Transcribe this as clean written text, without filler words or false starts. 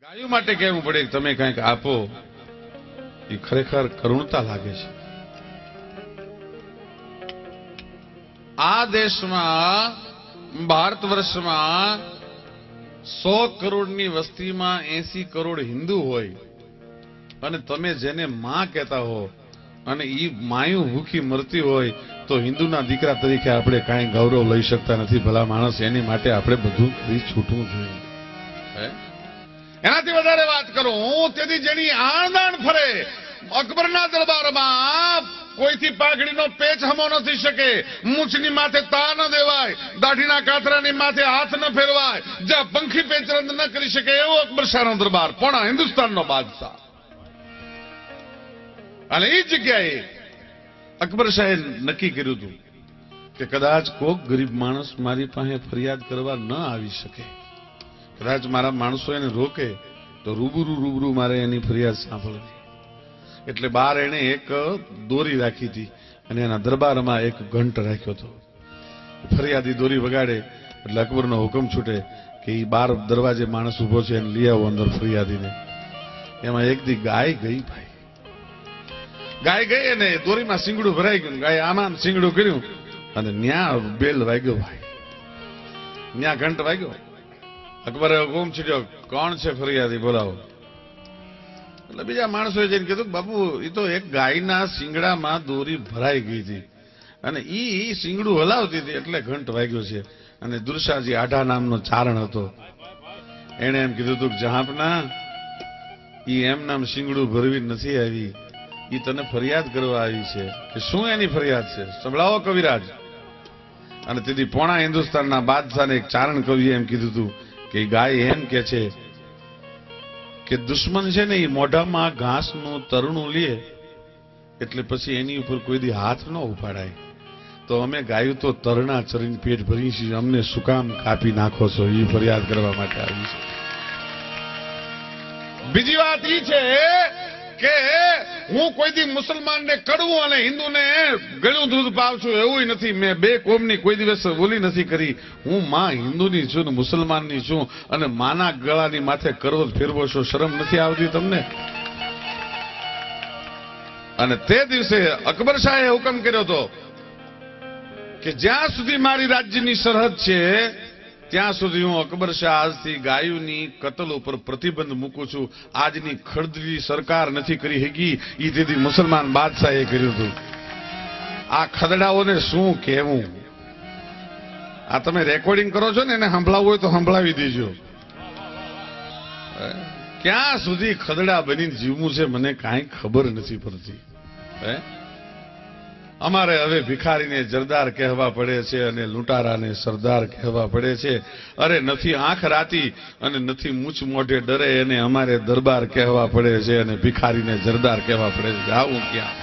ગાયો માટે કહેવું પડે કે તમે કંઈક આપો, એ ખરેખર કરુણતા લાગે છે. આ દેશમાં ભારત વર્ષમાં 100 કરોડની વસ્તીમાં 80 કરોડ હિન્દુ હોય અને તમે જેને માં કહેતા હો અને ઈ માયું ભૂખી મરતી હોય તો હિન્દુના દીકરા તરીકે આપણે કાંઈ ગૌરવ લઈ શકતા નથી. ભલા માણસ, એની માટે આપણે બધું કરી છૂટવું જોઈએ. એનાથી વધારે વાત કરું હું, તેથી જેની આણદાણ ફરે અકબરના દરબારમાં કોઈથી પાઘડીનો પેચ હમો નથી શકે, મૂછની માથે તા ન દેવાય, દાઢીના કાતરાની માથે હાથ ન ફેરવાય, જ્યાં પંખી પેચરંદ ન કરી શકે એવો અકબર શાહનો દરબાર, પણ હિન્દુસ્તાનનો બાદશાહ. અને એ જગ્યાએ અકબર શાહે નક્કી કર્યું હતું કે કદાચ કોક ગરીબ માણસ મારી પાસે ફરિયાદ કરવા ન આવી શકે, કદાચ મારા માણસો એને રોકે તો રૂબરૂ મારે એની ફરિયાદ સાંભળવી. એટલે બહાર એને એક દોરી રાખી હતી અને એના દરબારમાં એક ઘંટ રાખ્યો હતો. ફરિયાદી દોરી વગાડે એટલે અકબરનો હુકમ છૂટે કે એ બાર દરવાજે માણસ ઉભો છે એને લઈ આવો અંદર ફરિયાદીને. એમાં એક દી ગાય ગઈ ભાઈ, ગાય ગઈ અને દોરીમાં શીંગડું ભરાઈ ગયું, ગાય આમાં શીંગડું કર્યું અને ન્યા બેલ વાગ્યો ભાઈ, ન્યા ઘંટ વાગ્યો. અકબરે હુકમ છૂટ્યો, કોણ છે ફરિયાદી, બોલાવો. એટલે બીજા માણસોએ જઈને કીધું, બાપુ એ તો એક ગાયના શીંગડામાં દોરી ભરાઈ ગઈ હતી અને ઈ શીંગડું હલાવતી હતી એટલે ઘંટ વાગ્યો છે. અને દુર્શાજી આઢા નામનો ચારણ હતો, એને એમ કીધું હતું કે જહાંપના, ઈ એમ નામ શીંગડું ભરવી નથી આવી, ઈ તને ફરિયાદ કરવા આવી છે. કે શું એની ફરિયાદ છે, સંભળાવો કવિરાજ. અને તેથી પોણા હિન્દુસ્તાનના બાદશાહને એક ચારણ કવિએ એમ કીધું હતું કે ગાય એમ કે છે કે દુશ્મન છે ને એ મોઢામાં ઘાસનું તરણું લે એટલે પછી એની ઉપર કોઈ દી હાથ ન ઉપાડાય, તો અમે ગાયું તો તરણા ચરીને પેટ ભરી છીએ, અમને શું કામ કાપી નાખો છો, એ ફરિયાદ કરવા માટે આવી છે. બીજી વાત એ છે કે હું કોઈ દી મુસલમાનને કડવું અને હિન્દુને ગળ્યું દૂધ પાવશું એવું નથી. મેં બે કોમની કોઈ દિવસ બોલી નથી કરી. હું માં હિન્દુની છું ને મુસલમાનની છું અને માના ગળાની માથે કરવત ફેરવો છો, શરમ નથી આવતી તમને? અને તે દિવસે અકબર શાહે હુકમ કર્યો હતો કે જ્યાં સુધી મારી રાજ્યની સરહદ છે ત્યાં સુધી હું અકબર શાહ આજથી ગાયોની કતલ ઉપર પ્રતિબંધ મૂકું છું. આજની ખડદલી સરકાર નથી કરી શકી, એ તેથી મુસલમાન બાદશાહે કર્યું હતું. આ ખદડાઓને શું કહેવું? આ તમે રેકોર્ડિંગ કરો છો ને, એને સંભળાવવું હોય તો સંભળાવી દેજો. ક્યાં સુધી ખદડા બનીને જીવવું છે મને કાંઈ ખબર નથી પડતી. અમારે હવે ભિખારીને જરદાર કહેવા પડે છે અને લૂંટારાને સરદાર કહેવા પડે છે. અરે નથી આંખ રાતી અને નથી મૂછ મોઢે ડરે, એને અમારે દરબાર કહેવા પડે છે અને ભિખારીને જરદાર કહેવા પડે છે. આવું ક્યાં?